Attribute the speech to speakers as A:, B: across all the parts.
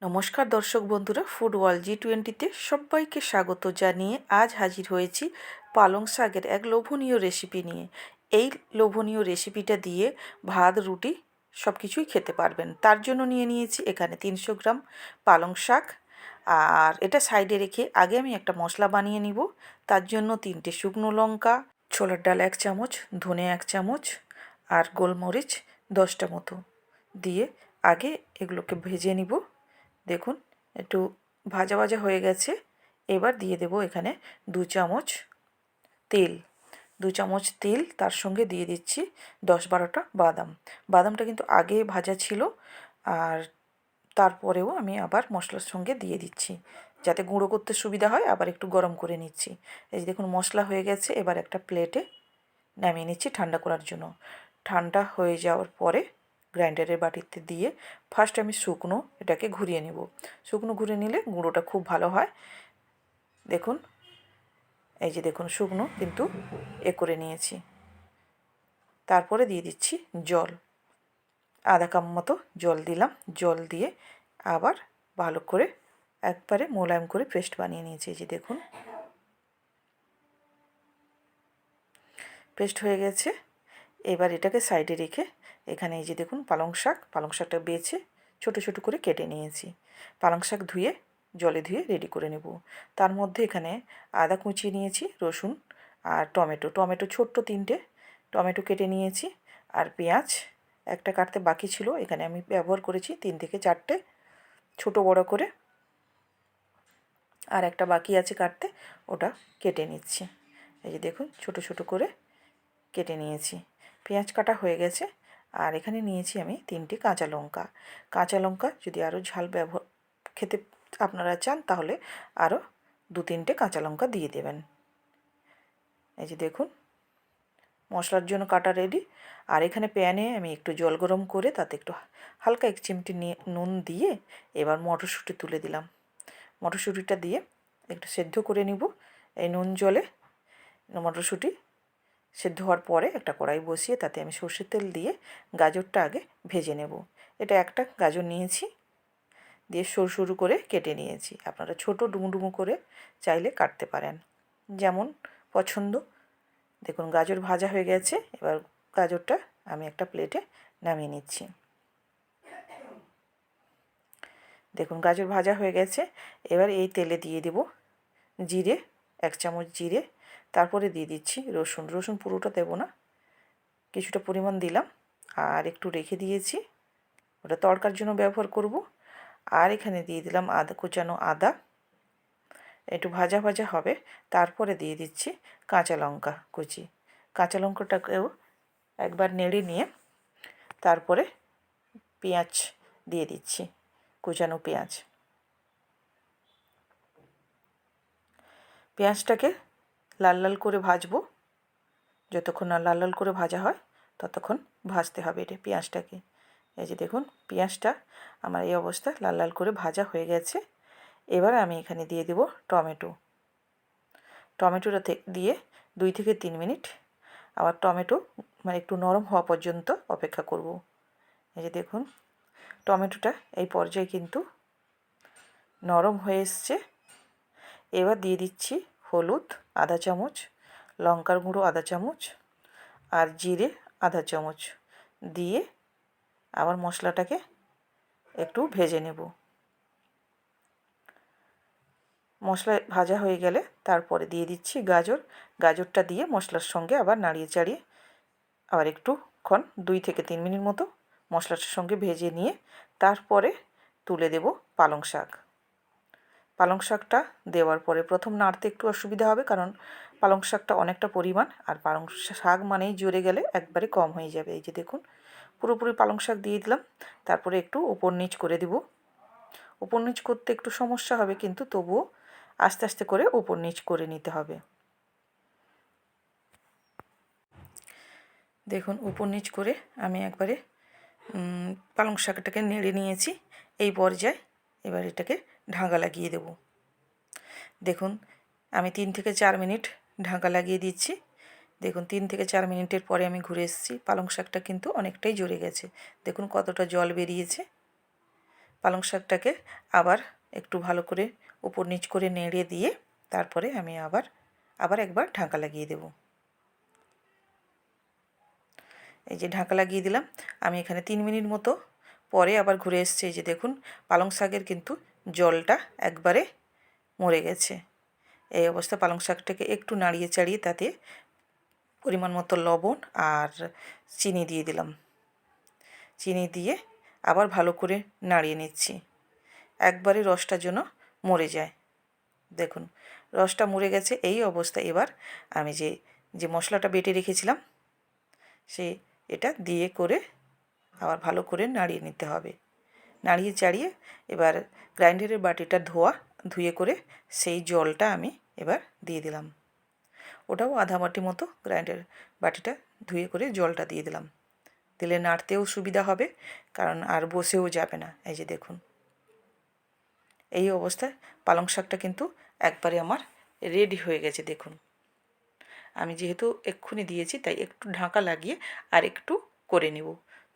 A: নমস্কার দর্শক বন্ধুরা, ফুড ওয়ার্ল্ড G20-তে সবাইকে স্বাগত জানিয়ে আজ হাজির হয়েছি পালং শাকের এক লোভনীয় রেসিপি নিয়ে। এই লোভনীয় রেসিপিটা দিয়ে ভাত রুটি সব কিছুই খেতে পারবেন। তার জন্য নিয়েছি এখানে 300 গ্রাম পালং শাক। আর এটা সাইডে রেখে আগে আমি একটা মশলা বানিয়ে নিব। তার জন্য 3টে শুকনো লঙ্কা, ছোলার ডাল 1 চামচ, ধনে 1 চামচ আর গোলমরিচ 10টা মতো দিয়ে আগে এগুলোকে ভেজে নিব। দেখুন একটু ভাজা ভাজা হয়ে গেছে। এবার দিয়ে দেব এখানে 2 চামচ তেল। 2 চামচ তেল, তার সঙ্গে দিয়ে দিচ্ছি 10-12টা বাদাম। বাদামটা কিন্তু আগে ভাজা ছিল, আর তারপরেও আমি আবার মশলার সঙ্গে দিয়ে দিচ্ছি যাতে গুঁড়ো করতে সুবিধা হয়। আবার একটু গরম করে নিচ্ছি। এই যে দেখুন মশলা হয়ে গেছে। এবার একটা প্লেটে নামিয়ে নিচ্ছি ঠান্ডা করার জন্য। ঠান্ডা হয়ে যাওয়ার পরে গ্রাইন্ডারের বাটিতে দিয়ে ফার্স্ট আমি শুকনো এটাকে ঘুরিয়ে নেব। শুকনো ঘুরিয়ে নিলে গুঁড়োটা খুব ভালো হয়। দেখুন এই যে দেখুন শুকনো কিন্তু করে নিয়েছি। তারপরে দিয়ে দিচ্ছি জল, আধা কাপ মতো জল দিলাম। জল দিয়ে আবার ভালো করে একবারে মোলায়েম করে পেস্ট বানিয়ে নিয়েছি। এই যে দেখুন পেস্ট হয়ে গেছে। এবার এটাকে সাইডে রেখে এখানে এই যে দেখুন পালং শাকটা বেছে ছোট ছোট করে কেটে নিয়েছি। পালং শাক ধুয়ে জলে ধুয়ে রেডি করে নেব। তার মধ্যে এখানে আদা কুচিয়ে নিয়েছি, রসুন আর টমেটো ছোট্ট 3টে টমেটো কেটে নিয়েছি। আর পেঁয়াজ একটা কাটতে বাকি ছিল, এখানে আমি ব্যবহার করেছি 3 থেকে 4টে ছোট বড় করে। আর একটা বাকি আছে কাটতে, ওটা কেটে নিচ্ছি। এই যে দেখুন ছোট ছোট করে কেটে নিয়েছি। পেঁয়াজ কাটা হয়ে গেছে। আর এখানে নিয়েছি আমি 3টে কাঁচা লঙ্কা যদি আরও ঝাল খেতে আপনারা চান তাহলে আরও 2-3টে কাঁচা লঙ্কা দিয়ে দেবেন। এই যে দেখুন মশলার জন্য কাটা রেডি। আর এখানে প্যানে আমি একটু জল গরম করে তাতে একটু হালকা 1 চিমটি নুন দিয়ে এবার মটরশুঁটি তুলে দিলাম। মটরশুঁটিটা দিয়ে একটু সেদ্ধ করে নিব এই নুন জলে। মটরশুঁটি সেদ্ধ হওয়ার পরে একটা কড়াই বসিয়ে তাতে আমি সর্ষের তেল দিয়ে গাজরটা আগে ভেজে নেব। এটা একটা গাজর নিয়েছি, দিয়ে সরু সরু করে কেটে নিয়েছি। আপনারা ছোট ডুমো ডুমো করে চাইলে কাটতে পারেন, যেমন পছন্দ। দেখুন গাজর ভাজা হয়ে গেছে। এবার গাজরটা আমি একটা প্লেটে নামিয়ে নিচ্ছি। দেখুন গাজর ভাজা হয়ে গেছে। এবার এই তেলে দিয়ে দেব জিরে, 1 চামচ জিরে। তারপরে দিয়ে দিচ্ছি রসুন পুরোটা দেব না, কিছুটা পরিমাণ দিলাম। আর একটু রেখে দিয়েছি, ওটা তড়কার জন্য ব্যবহার করব। আর এখানে দিয়ে দিলাম কুচানো আদা, একটু ভাজা ভাজা হবে। তারপরে দিয়ে দিচ্ছি কাঁচা লঙ্কা কুচি। কাঁচা লঙ্কাটাকেও একবার নেড়ে নিয়ে তারপরে পেঁয়াজ দিয়ে দিচ্ছি, কুচানো পেঁয়াজটাকে লাল লাল করে ভাজবো। যতক্ষণ না লাল লাল করে ভাজা হয় ততক্ষণ ভাজতে হবে এটা পেঁয়াজটাকে। এই যে দেখুন পেঁয়াজটা আমার এই অবস্থা লাল লাল করে ভাজা হয়ে গেছে। এবার আমি এখানে দিয়ে দেব টমেটোটা দিয়ে 2 থেকে 3 মিনিট আবার টমেটো মানে একটু নরম হওয়া পর্যন্ত অপেক্ষা করব। এই যে দেখুন টমেটোটা এই পর্যায়ে কিন্তু নরম হয়ে এসছে। এবার দিয়ে দিচ্ছি হলুদ আধা চামচ, লঙ্কার গুঁড়ো আধা চামচ আর জিরে আধা চামচ দিয়ে আবার মশলাটাকে একটু ভেজে নেব। মশলা ভাজা হয়ে গেলে তারপরে দিয়ে দিচ্ছি গাজরটা দিয়ে মশলার সঙ্গে আবার নাড়িয়ে চাড়িয়ে আবার একটুক্ষণ 2 থেকে 3 মিনিট মতো মশলার সঙ্গে ভেজে নিয়ে তারপরে তুলে দেব পালং শাকটা দেওয়ার পরে প্রথম নাড়তে একটু অসুবিধা হবে, কারণ পালং শাকটা অনেকটা পরিমাণ, আর পালং শাক মানেই জোরে গেলে একবারে কম হয়ে যাবে। এই যে দেখুন পুরোপুরি পালং শাক দিয়ে দিলাম। তারপরে একটু উপর নিচ করে দেব। উপর নিচ করতে একটু সমস্যা হবে, কিন্তু তবুও আস্তে আস্তে করে উপর নিচ করে নিতে হবে। দেখুন উপর নিচ করে আমি একবারে পালং শাকটাকে নেড়ে নিয়েছি। এই পর্যায়ে এবার এটাকে ঢাকা লাগিয়ে দেব। দেখুন আমি 3 থেকে 4 মিনিট ঢাকা লাগিয়ে দিচ্ছি। দেখুন 3 থেকে 4 মিনিটের পরে আমি ঘুরে এসেছি। পালং শাকটা কিন্তু অনেকটাই জড়ে গেছে। দেখুন কতটা জল বেরিয়েছে। পালং শাকটাকে আবার একটু ভালো করে উপর নিচ করে নেড়ে দিয়ে তারপরে আমি আবার একবার ঢাকা লাগিয়ে দেব। এই যে ঢাকা লাগিয়ে দিলাম। আমি এখানে 3 মিনিট মতো পরে আবার ঘুরে এসেছি। এই যে দেখুন পালং শাকের কিন্তু জলটা একবারে মরে গেছে। এই অবস্থা পালং শাকটাকে একটু নাড়িয়ে চাড়িয়ে তাতে পরিমাণ মতো লবণ আর চিনি দিয়ে দিলাম। চিনি দিয়ে আবার ভালো করে নাড়িয়ে নিচ্ছি, একবারে রসটা যেন মরে যায়। দেখুন রসটা মরে গেছে। এই অবস্থা এবার আমি যে মশলাটা বেটে রেখেছিলাম এটা দিয়ে করে আবার ভালো করে নাড়িয়ে নিতে হবে। নাড়িয়ে চাড়িয়ে এবার গ্রাইন্ডারের বাটিটা ধুয়ে করে সেই জলটা আমি এবার দিয়ে দিলাম। ওটাও আধা বাটি মতো গ্রাইন্ডার বাটিটা ধুয়ে করে জলটা দিয়ে দিলাম। দিলে নাড়তেও সুবিধা হবে, কারণ আর বসেও যাবে না। এই যে দেখুন এই অবস্থায় পালং শাকটা কিন্তু একবারে আমার রেডি হয়ে গেছে। দেখুন আমি যেহেতু এক্ষুনি দিয়েছি তাই একটু ঢাকা লাগিয়ে আর একটু করে নেব,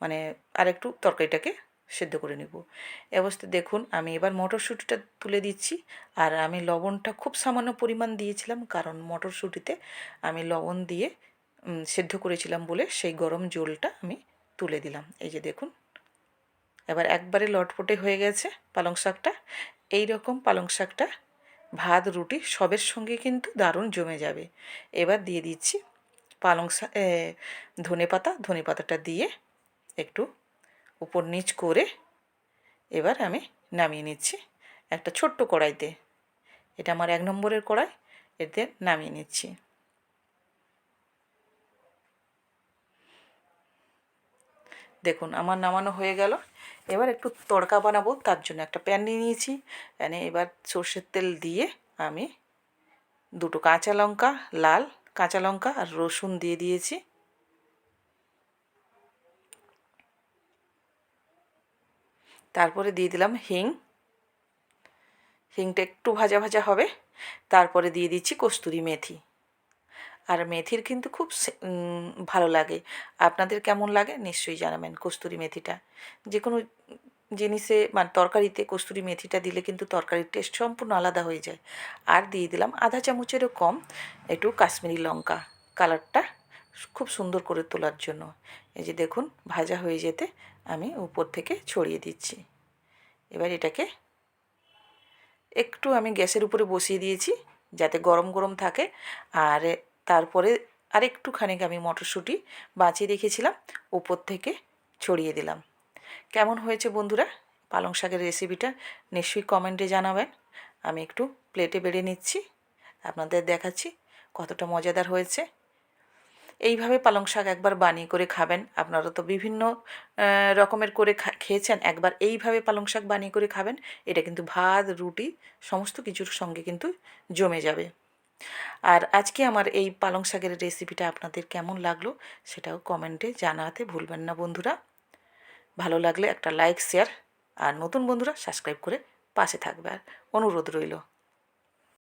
A: মানে আর একটু তরকারিটাকে সেদ্ধ করে নেব। এ অবস্থায় দেখুন আমি এবার মটরশুঁটিটা তুলে দিচ্ছি। আর আমি লবণটা খুব সামান্য পরিমাণ দিয়েছিলাম, কারণ মটরশুঁটিতে আমি লবণ দিয়ে সেদ্ধ করেছিলাম বলে সেই গরম জলটা আমি তুলে দিলাম। এই যে দেখুন এবার একবারে লটপটে হয়ে গেছে পালং শাকটা। এই রকম পালং শাকটা ভাত রুটি সবের সঙ্গে কিন্তু দারুণ জমে যাবে। এবার দিয়ে দিচ্ছি পালং শাক ধনে পাতাটা দিয়ে একটু উপর নিচ করে এবার আমি নামিয়ে নিচ্ছি একটা ছোট্ট কড়াইতে। এটা আমার 1 নম্বরের কড়াই, এতে নামিয়ে নিচ্ছি। দেখুন আমার নামানো হয়ে গেল। এবার একটু তড়কা বানাবো, তার জন্য একটা প্যান নিয়ে নিয়েছি। প্যানে এবার সর্ষের তেল দিয়ে আমি 2টো কাঁচা লঙ্কা, লাল কাঁচা লঙ্কা আর রসুন দিয়ে দিয়েছি। তারপরে দিয়ে দিলাম হিংটা একটু ভাজা ভাজা হবে। তারপরে দিয়ে দিচ্ছি কস্তুরি মেথি। আর মেথির কিন্তু খুব ভালো লাগে। আপনাদের কেমন লাগে নিশ্চয়ই জানাবেন। কস্তুরি মেথিটা যে কোনো জিনিসে মানে তরকারিতে কস্তুরি মেথিটা দিলে কিন্তু তরকারির টেস্ট সম্পূর্ণ আলাদা হয়ে যায়। আর দিয়ে দিলাম আধা চামচেরও কম একটু কাশ্মীরি লঙ্কা, কালারটা খুব সুন্দর করে তোলার জন্য। এই যে দেখুন ভাজা হয়ে যেতে আমি উপর থেকে ছড়িয়ে দিচ্ছি। এবার এটাকে একটু আমি গ্যাসের উপরে বসিয়ে দিয়েছি যাতে গরম গরম থাকে। আর তারপরে আরেকটুখানিক আমি মটরশুঁটি বাঁচিয়ে রেখেছিলাম উপর থেকে ছড়িয়ে দিলাম। কেমন হয়েছে বন্ধুরা পালং শাকের রেসিপিটা নিশ্চয়ই কমেন্টে জানাবেন। আমি একটু প্লেটে বেড়ে নিচ্ছি, আপনাদের দেখাচ্ছি কতটা মজাদার হয়েছে। এইভাবে পালং শাক একবার বানিয়ে করে খাবেন। আপনারা তো বিভিন্ন রকমের করে খেয়েছেন, একবার এইভাবে পালং শাক বানিয়ে করে খাবেন। এটা কিন্তু ভাত রুটি সমস্ত কিছুর সঙ্গে কিন্তু জমে যাবে। আর আজকে আমার এই পালং শাকের রেসিপিটা আপনাদের কেমন লাগলো সেটাও কমেন্টে জানাতে ভুলবেন না বন্ধুরা। ভালো লাগলে একটা লাইক শেয়ার আর নতুন বন্ধুরা সাবস্ক্রাইব করে পাশে থাকবে আর অনুরোধ রইল।